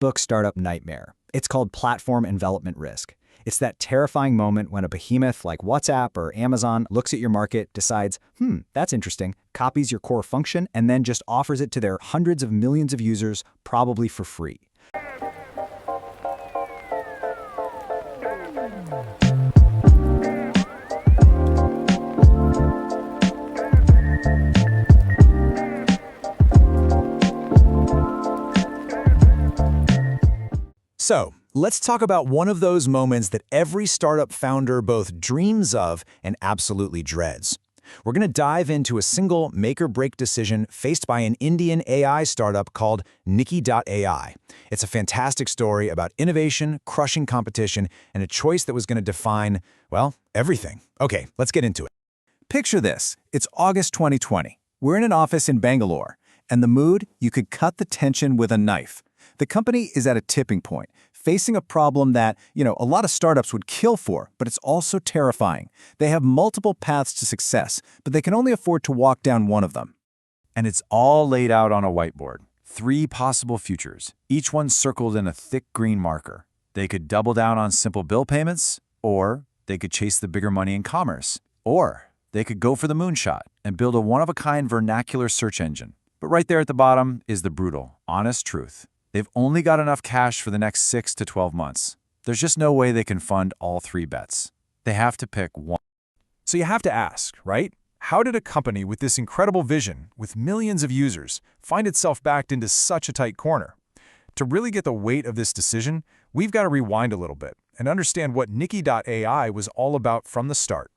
textbook startup nightmare. It's called platform envelopment risk. It's that terrifying moment when a behemoth like WhatsApp or Amazon looks at your market, decides, that's interesting, copies your core function, and then just offers it to their hundreds of millions of users, probably for free. So, let's talk about one of those moments that every startup founder both dreams of and absolutely dreads. We're going to dive into a single make-or-break decision faced by an Indian AI startup called Niki.ai. It's a fantastic story about innovation, crushing competition, and a choice that was going to define, well, everything. Okay, let's get into it. Picture this. It's August 2020. We're in an office in Bangalore, and the mood, you could cut the tension with a knife. The company is at a tipping point, facing a problem that, a lot of startups would kill for, but it's also terrifying. They have multiple paths to success, but they can only afford to walk down one of them. And it's all laid out on a whiteboard. 3 possible futures, each one circled in a thick green marker. They could double down on simple bill payments, or they could chase the bigger money in commerce, or they could go for the moonshot and build a one-of-a-kind vernacular search engine. But right there at the bottom is the brutal, honest truth. They've only got enough cash for the next 6 to 12 months. There's just no way they can fund all 3 bets. They have to pick one. So you have to ask, right? How did a company with this incredible vision, with millions of users, find itself backed into such a tight corner? To really get the weight of this decision, we've got to rewind a little bit and understand what Niki.ai was all about from the start.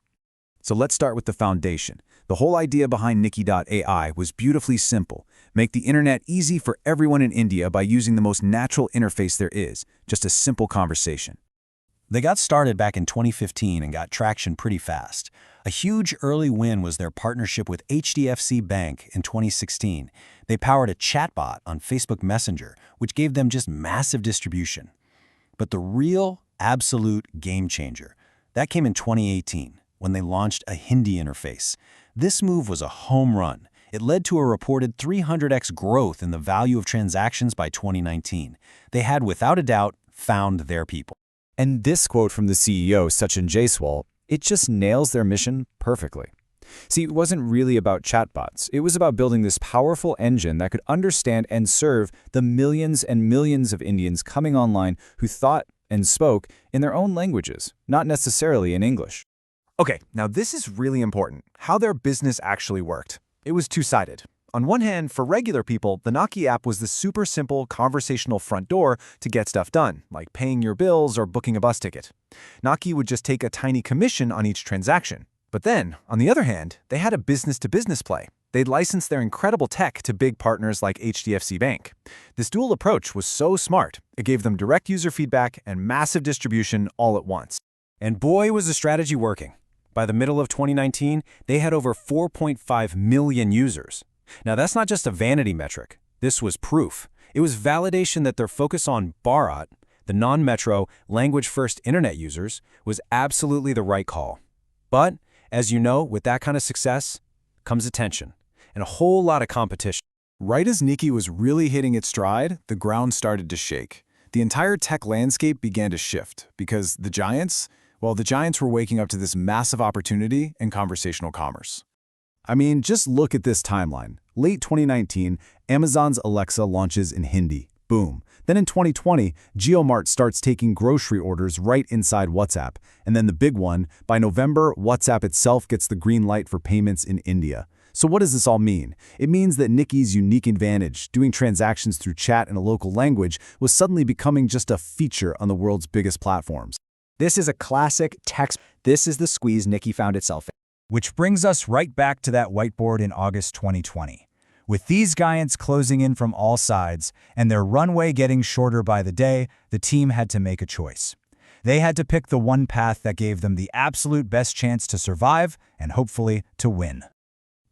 So let's start with the foundation. The whole idea behind Niki.ai was beautifully simple. Make the internet easy for everyone in India by using the most natural interface there is, just a simple conversation. They got started back in 2015 and got traction pretty fast. A huge early win was their partnership with HDFC Bank in 2016. They powered a chatbot on Facebook Messenger, which gave them just massive distribution. But the real, absolute game changer, that came in 2018, when they launched a Hindi interface. This move was a home run. It led to a reported 300x growth in the value of transactions by 2019. They had, without a doubt, found their people. And this quote from the CEO, Sachin Jaiswal, it just nails their mission perfectly. See, it wasn't really about chatbots. It was about building this powerful engine that could understand and serve the millions and millions of Indians coming online who thought and spoke in their own languages, not necessarily in English. Okay, now this is really important, how their business actually worked. It was two-sided. On one hand, for regular people, the Niki app was the super simple conversational front door to get stuff done, like paying your bills or booking a bus ticket. Niki would just take a tiny commission on each transaction. But then, on the other hand, they had a business-to-business play. They'd licensed their incredible tech to big partners like HDFC Bank. This dual approach was so smart. It gave them direct user feedback and massive distribution all at once. And boy, was the strategy working. By the middle of 2019, they had over 4.5 million users. Now, that's not just a vanity metric. This was proof. It was validation that their focus on Bharat, the non-metro, language-first internet users, was absolutely the right call. But, as you know, with that kind of success comes attention and a whole lot of competition. Right as Niki was really hitting its stride, the ground started to shake. The entire tech landscape began to shift because the giants were waking up to this massive opportunity in conversational commerce. I mean, just look at this timeline. Late 2019, Amazon's Alexa launches in Hindi. Boom. Then in 2020, JioMart starts taking grocery orders right inside WhatsApp. And then the big one, by November, WhatsApp itself gets the green light for payments in India. So what does this all mean? It means that Niki's unique advantage, doing transactions through chat in a local language, was suddenly becoming just a feature on the world's biggest platforms. This is a classic text. This is the squeeze Niki found itself in. Which brings us right back to that whiteboard in August 2020. With these giants closing in from all sides and their runway getting shorter by the day, the team had to make a choice. They had to pick the one path that gave them the absolute best chance to survive and hopefully to win.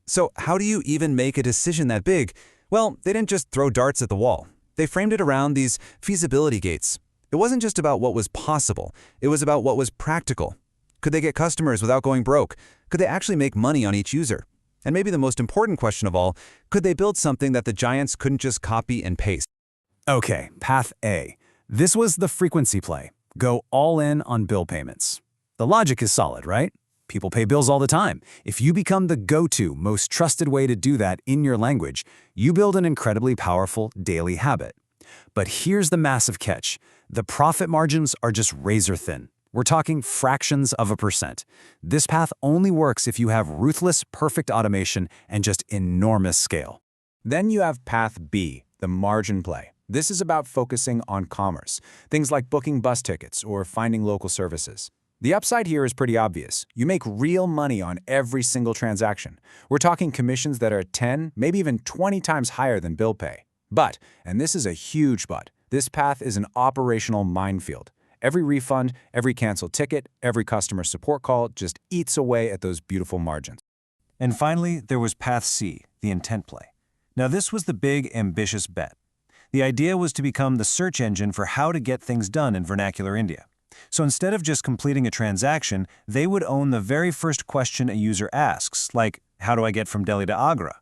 So how do you even make a decision that big? Well, they didn't just throw darts at the wall. They framed it around these feasibility gates. It wasn't just about what was possible. It was about what was practical. Could they get customers without going broke? Could they actually make money on each user? And maybe the most important question of all, could they build something that the giants couldn't just copy and paste? Okay, path A. This was the frequency play. Go all in on bill payments. The logic is solid, right? People pay bills all the time. If you become the go-to, most trusted way to do that in your language, you build an incredibly powerful daily habit. But here's the massive catch. The profit margins are just razor thin. We're talking fractions of a percent. This path only works if you have ruthless, perfect automation and just enormous scale. Then you have path B, the margin play. This is about focusing on commerce, things like booking bus tickets or finding local services. The upside here is pretty obvious. You make real money on every single transaction. We're talking commissions that are 10, maybe even 20 times higher than bill pay. But, and this is a huge but, this path is an operational minefield. Every refund, every canceled ticket, every customer support call just eats away at those beautiful margins. And finally, there was path C, the intent play. Now this was the big, ambitious bet. The idea was to become the search engine for how to get things done in vernacular India. So instead of just completing a transaction, they would own the very first question a user asks, like, how do I get from Delhi to Agra?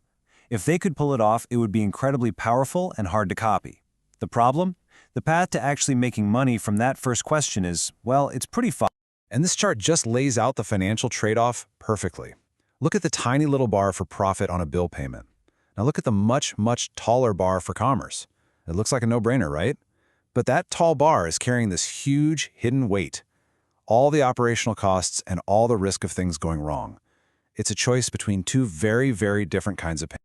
If they could pull it off, it would be incredibly powerful and hard to copy. The problem? The path to actually making money from that first question is, well, it's pretty far. And this chart just lays out the financial trade-off perfectly. Look at the tiny little bar for profit on a bill payment. Now look at the much, much taller bar for commerce. It looks like a no-brainer, right? But that tall bar is carrying this huge hidden weight. All the operational costs and all the risk of things going wrong. It's a choice between two very, very different kinds of pain.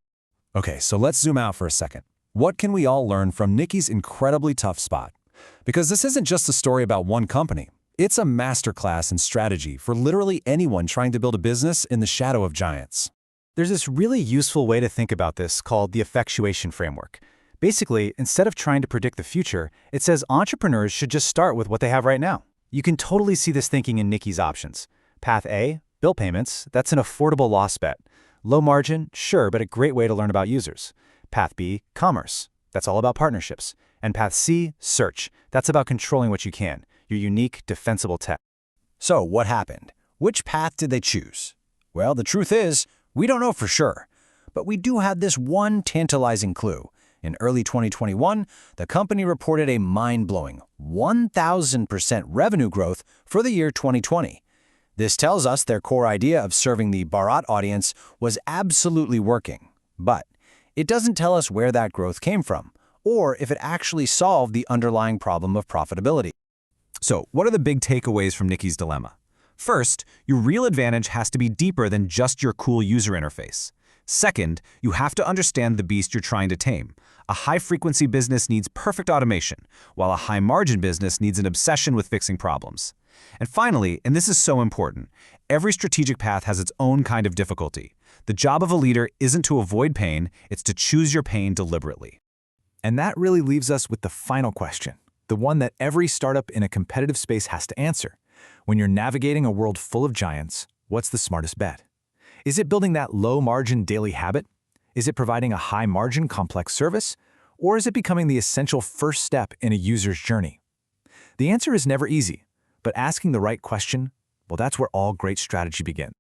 Okay, so let's zoom out for a second. What can we all learn from Niki's incredibly tough spot? Because this isn't just a story about one company. It's a masterclass in strategy for literally anyone trying to build a business in the shadow of giants. There's this really useful way to think about this called the Effectuation framework. Basically, instead of trying to predict the future, it says entrepreneurs should just start with what they have right now. You can totally see this thinking in Niki's options. Path A, bill payments, that's an affordable loss bet. Low margin, sure, but a great way to learn about users. Path B, commerce, that's all about partnerships. And path C, search, that's about controlling what you can, your unique, defensible tech. So what happened? Which path did they choose? Well, the truth is, we don't know for sure. But we do have this one tantalizing clue. In early 2021, the company reported a mind-blowing 1,000% revenue growth for the year 2020. This tells us their core idea of serving the Bharat audience was absolutely working. But it doesn't tell us where that growth came from, or if it actually solved the underlying problem of profitability. So, what are the big takeaways from Niki's dilemma? First, your real advantage has to be deeper than just your cool user interface. Second, you have to understand the beast you're trying to tame. A high-frequency business needs perfect automation, while a high-margin business needs an obsession with fixing problems. And finally, and this is so important, every strategic path has its own kind of difficulty. The job of a leader isn't to avoid pain, it's to choose your pain deliberately. And that really leaves us with the final question, the one that every startup in a competitive space has to answer. When you're navigating a world full of giants, what's the smartest bet? Is it building that low-margin daily habit? Is it providing a high-margin complex service? Or is it becoming the essential first step in a user's journey? The answer is never easy, but asking the right question, well, that's where all great strategy begins.